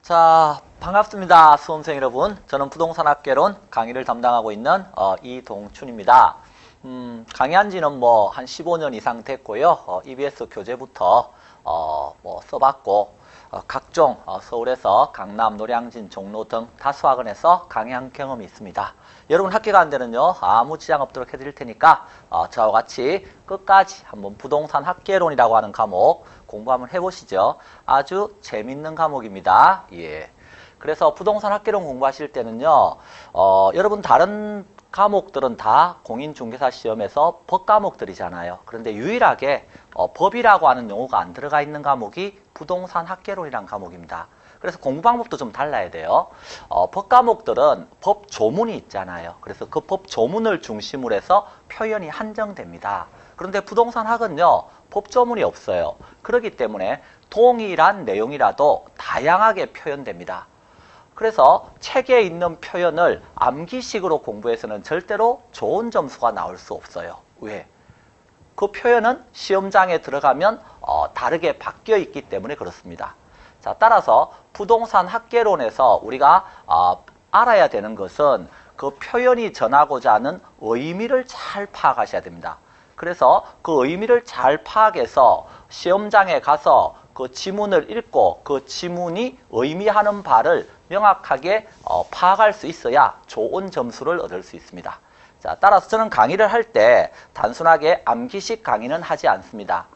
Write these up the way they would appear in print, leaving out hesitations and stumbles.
자, 반갑습니다. 수험생 여러분. 저는 부동산학개론 강의를 담당하고 있는 이동춘입니다. 강의한 지는 한 15년 이상 됐고요. EBS 교재부터 써봤고 각종 서울에서 강남, 노량진, 종로 등 다수 학원에서 강의한 경험이 있습니다. 여러분 학교 가는 데는요 아무 지장 없도록 해드릴 테니까 저와 같이 끝까지 한번 부동산 학개론이라고 하는 과목 공부 한번 해보시죠. 아주 재밌는 과목입니다. 예. 그래서 부동산 학개론 공부하실 때는요 여러분 다른 과목들은 다 공인중개사 시험에서 법 과목들이잖아요. 그런데 유일하게 법이라고 하는 용어가 안 들어가 있는 과목이 부동산 학개론이라는 과목입니다. 그래서 공부 방법도 좀 달라야 돼요. 법 과목들은 법 조문이 있잖아요. 그래서 그 법 조문을 중심으로 해서 표현이 한정됩니다. 그런데 부동산학은요 법 조문이 없어요. 그렇기 때문에 동일한 내용이라도 다양하게 표현됩니다. 그래서 책에 있는 표현을 암기식으로 공부해서는 절대로 좋은 점수가 나올 수 없어요. 왜? 그 표현은 시험장에 들어가면 다르게 바뀌어 있기 때문에 그렇습니다. 자, 따라서 부동산 학개론에서 우리가 알아야 되는 것은 그 표현이 전하고자 하는 의미를 잘 파악하셔야 됩니다. 그래서 그 의미를 잘 파악해서 시험장에 가서 그 지문을 읽고 그 지문이 의미하는 바를 명확하게 파악할 수 있어야 좋은 점수를 얻을 수 있습니다. 자, 따라서 저는 강의를 할 때 단순하게 암기식 강의는 하지 않습니다.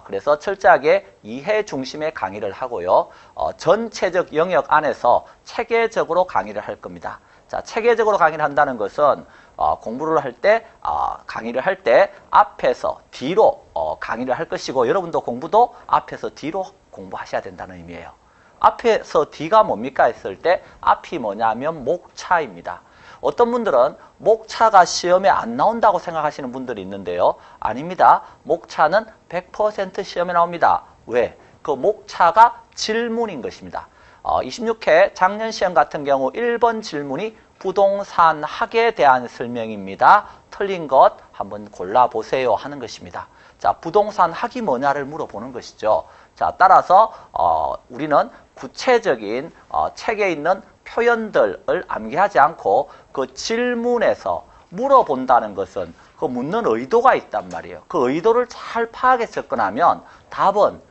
그래서 철저하게 이해 중심의 강의를 하고요. 전체적 영역 안에서 체계적으로 강의를 할 겁니다. 자, 체계적으로 강의를 한다는 것은 공부를 할 때, 강의를 할 때 앞에서 뒤로 강의를 할 것이고 여러분도 공부도 앞에서 뒤로 공부하셔야 된다는 의미예요. 앞에서 뒤가 뭡니까 했을 때 앞이 뭐냐면 목차입니다. 어떤 분들은 목차가 시험에 안 나온다고 생각하시는 분들이 있는데요. 아닙니다. 목차는 100% 시험에 나옵니다. 왜? 그 목차가 질문인 것입니다. 26회 작년 시험 같은 경우 1번 질문이 부동산학에 대한 설명입니다. 틀린 것 한번 골라보세요 하는 것입니다. 자, 부동산학이 뭐냐를 물어보는 것이죠. 자, 따라서 우리는 구체적인 책에 있는 표현들을 암기하지 않고 그 질문에서 물어본다는 것은 그 묻는 의도가 있단 말이에요. 그 의도를 잘 파악해 접근하면 답은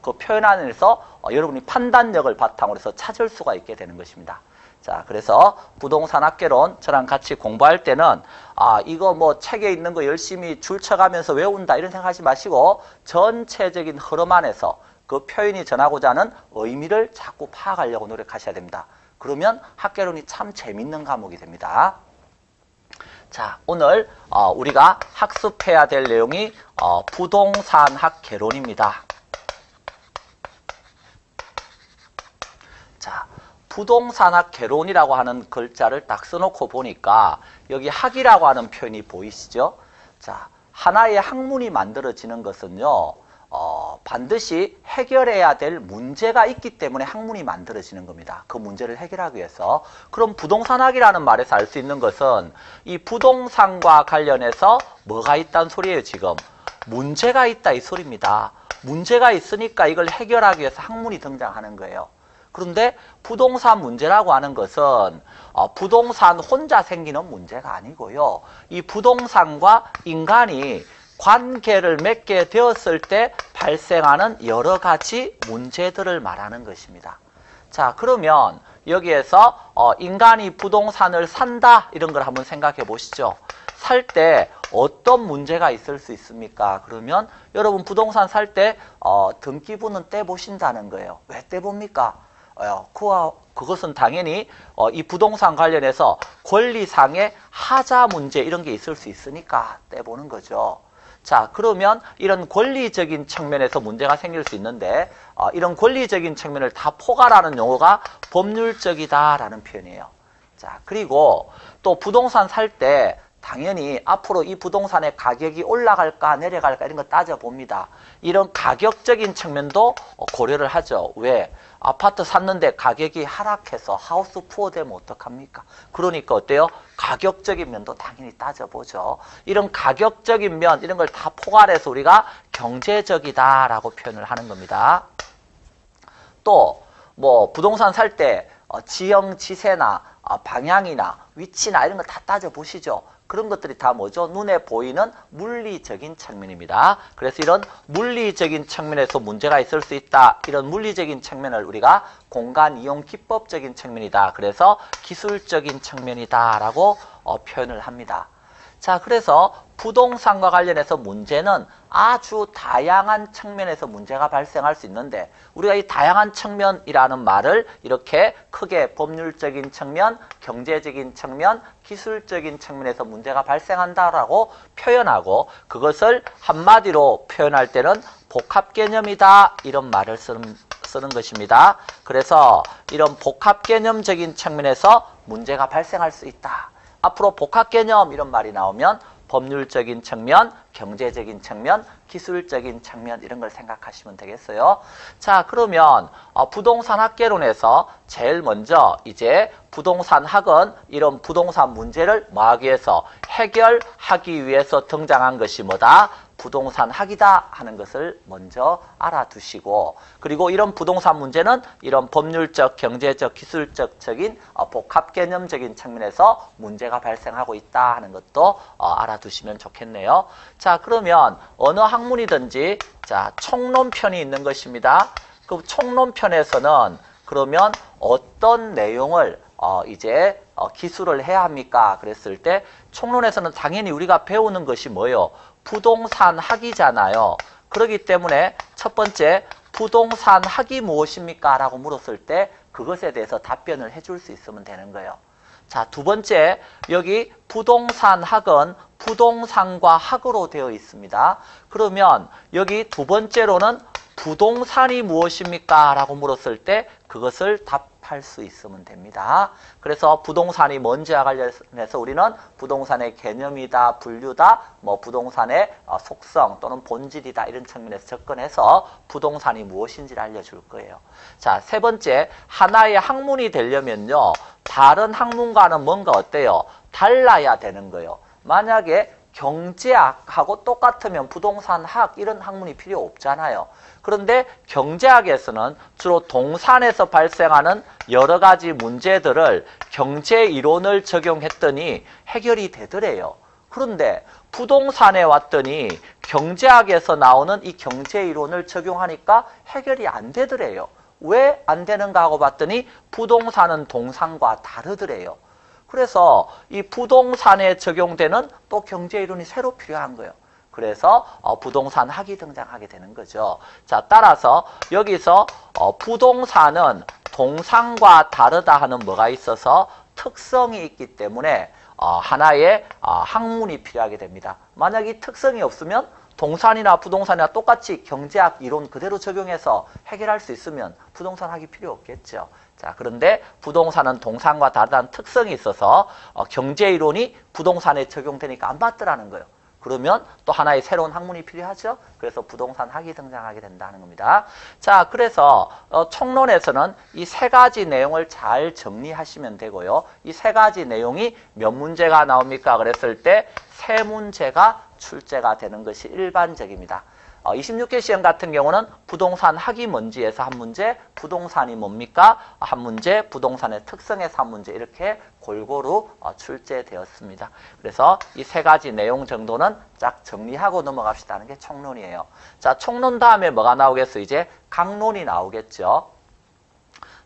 그 표현 안에서 여러분이 판단력을 바탕으로 해서 찾을 수가 있게 되는 것입니다. 자, 그래서 부동산 학개론 저랑 같이 공부할 때는 이거 책에 있는 거 열심히 줄 쳐가면서 외운다 이런 생각하지 마시고 전체적인 흐름 안에서 그 표현이 전하고자 하는 의미를 자꾸 파악하려고 노력하셔야 됩니다. 그러면 학개론이 참 재밌는 과목이 됩니다. 자, 오늘 우리가 학습해야 될 내용이 부동산 학개론입니다. 자, 부동산학 개론이라고 하는 글자를 딱 써놓고 보니까 여기 학이라고 하는 표현이 보이시죠? 자, 하나의 학문이 만들어지는 것은요, 반드시 해결해야 될 문제가 있기 때문에 학문이 만들어지는 겁니다. 그 문제를 해결하기 위해서. 그럼 부동산학이라는 말에서 알 수 있는 것은 이 부동산과 관련해서 뭐가 있다는 소리예요, 지금. 문제가 있다 이 소리입니다. 문제가 있으니까 이걸 해결하기 위해서 학문이 등장하는 거예요. 그런데 부동산 문제라고 하는 것은 부동산 혼자 생기는 문제가 아니고요. 이 부동산과 인간이 관계를 맺게 되었을 때 발생하는 여러 가지 문제들을 말하는 것입니다. 자, 그러면 여기에서 인간이 부동산을 산다 이런 걸 한번 생각해 보시죠. 살 때 어떤 문제가 있을 수 있습니까? 그러면 여러분 부동산 살 때 등기부는 떼보신다는 거예요. 왜 떼봅니까? 그것은 당연히 이 부동산 관련해서 권리상의 하자 문제 이런 게 있을 수 있으니까 떼보는 거죠. 자, 그러면 이런 권리적인 측면에서 문제가 생길 수 있는데 이런 권리적인 측면을 다 포괄하는 용어가 법률적이다라는 표현이에요. 자, 그리고 또 부동산 살 때 당연히 앞으로 이 부동산의 가격이 올라갈까 내려갈까 이런 거 따져봅니다. 이런 가격적인 측면도 고려를 하죠. 왜? 아파트 샀는데 가격이 하락해서 하우스 푸어 되면 어떡합니까? 그러니까 어때요? 가격적인 면도 당연히 따져보죠. 이런 가격적인 면 이런 걸 다 포괄해서 우리가 경제적이다라고 표현을 하는 겁니다. 또 뭐 부동산 살 때 지형, 지세나 방향이나 위치나 이런 거 다 따져보시죠. 그런 것들이 다 뭐죠? 눈에 보이는 물리적인 측면입니다. 그래서 이런 물리적인 측면에서 문제가 있을 수 있다. 이런 물리적인 측면을 우리가 공간 이용 기법적인 측면이다. 그래서 기술적인 측면이다 라고 표현을 합니다. 자, 그래서 부동산과 관련해서 문제는 아주 다양한 측면에서 문제가 발생할 수 있는데 우리가 이 다양한 측면이라는 말을 이렇게 크게 법률적인 측면, 경제적인 측면, 기술적인 측면에서 문제가 발생한다라고 표현하고 그것을 한마디로 표현할 때는 복합개념이다 이런 말을 쓰는 것입니다. 그래서 이런 복합개념적인 측면에서 문제가 발생할 수 있다. 앞으로 복합개념 이런 말이 나오면 법률적인 측면, 경제적인 측면, 기술적인 측면 이런 걸 생각하시면 되겠어요. 자, 그러면 부동산 학개론에서 제일 먼저 이제 부동산학은 이런 부동산 문제를 뭐 하기 위해서 해결하기 위해서 등장한 것이 뭐다? 부동산학이다 하는 것을 먼저 알아두시고 그리고 이런 부동산 문제는 이런 법률적, 경제적, 기술적인 복합개념적인 측면에서 문제가 발생하고 있다 하는 것도 알아두시면 좋겠네요. 자, 그러면 어느 학문이든지 자 총론편이 있는 것입니다. 그 총론편에서는 그러면 어떤 내용을 이제 기술을 해야 합니까? 그랬을 때 총론에서는 당연히 우리가 배우는 것이 뭐예요? 부동산학이잖아요. 그렇기 때문에 첫 번째 부동산학이 무엇입니까? 라고 물었을 때 그것에 대해서 답변을 해줄 수 있으면 되는 거예요. 자, 두 번째 여기 부동산학은 부동산과 학으로 되어 있습니다. 그러면 여기 두 번째로는 부동산이 무엇입니까? 라고 물었을 때 그것을 답할 수 있으면 됩니다. 그래서 부동산이 뭔지와 관련해서 우리는 부동산의 개념이다, 분류다, 뭐 부동산의 속성 또는 본질이다 이런 측면에서 접근해서 부동산이 무엇인지를 알려줄 거예요. 자, 세 번째 하나의 학문이 되려면요. 다른 학문과는 뭔가 어때요? 달라야 되는 거예요. 만약에 경제학하고 똑같으면 부동산학 이런 학문이 필요 없잖아요. 그런데 경제학에서는 주로 동산에서 발생하는 여러 가지 문제들을 경제 이론을 적용했더니 해결이 되더래요. 그런데 부동산에 왔더니 경제학에서 나오는 이 경제 이론을 적용하니까 해결이 안 되더래요. 왜 안 되는가 하고 봤더니 부동산은 동산과 다르더래요. 그래서 이 부동산에 적용되는 또 경제 이론이 새로 필요한 거예요. 그래서 부동산학이 등장하게 되는 거죠. 자, 따라서 여기서 부동산은 동산과 다르다 하는 뭐가 있어서 특성이 있기 때문에 하나의 학문이 필요하게 됩니다. 만약 이 특성이 없으면 동산이나 부동산이나 똑같이 경제학 이론 그대로 적용해서 해결할 수 있으면 부동산학이 필요 없겠죠. 자, 그런데 부동산은 동산과 다르다는 특성이 있어서 경제 이론이 부동산에 적용되니까 안 맞더라는 거예요. 그러면 또 하나의 새로운 학문이 필요하죠. 그래서 부동산학이 등장하게 된다는 겁니다. 자, 그래서 총론에서는 이 세 가지 내용을 잘 정리하시면 되고요. 이 세 가지 내용이 몇 문제가 나옵니까? 그랬을 때 세 문제가 출제가 되는 것이 일반적입니다. 26개 시험 같은 경우는 부동산 학이 뭔지에서 한 문제, 부동산이 뭡니까? 한 문제, 부동산의 특성에서 한 문제 이렇게 골고루 출제되었습니다. 그래서 이 세 가지 내용 정도는 쫙 정리하고 넘어갑시다는 게 총론이에요. 자, 총론 다음에 뭐가 나오겠어요? 이제 강론이 나오겠죠.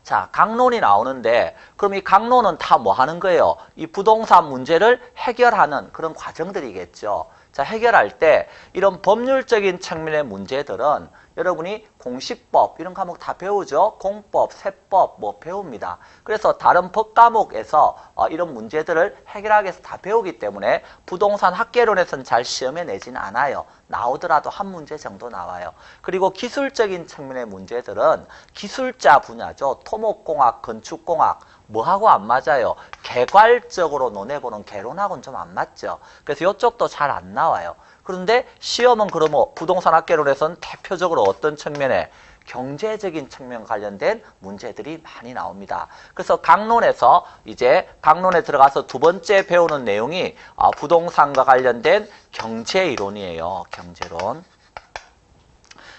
자, 강론이 나오는데 그럼 이 강론은 다 뭐 하는 거예요? 이 부동산 문제를 해결하는 그런 과정들이겠죠. 자, 해결할 때 이런 법률적인 측면의 문제들은 여러분이 공시법 이런 과목 다 배우죠. 공법, 세법 뭐 배웁니다. 그래서 다른 법 과목에서 이런 문제들을 해결하기 위해서 다 배우기 때문에 부동산 학개론에서는 잘 시험에 내지는 않아요. 나오더라도 한 문제 정도 나와요. 그리고 기술적인 측면의 문제들은 기술자 분야죠. 토목공학, 건축공학 뭐하고 안 맞아요? 개괄적으로 논해보는 개론하고는 좀 안 맞죠. 그래서 이쪽도 잘 안 나와요. 그런데 시험은 그러면 부동산 학개론에서는 대표적으로 어떤 측면에 경제적인 측면 관련된 문제들이 많이 나옵니다. 그래서 강론에서 이제 강론에 들어가서 두 번째 배우는 내용이 부동산과 관련된 경제 이론이에요. 경제론.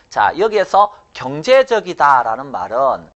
자, 여기에서 경제적이다라는 말은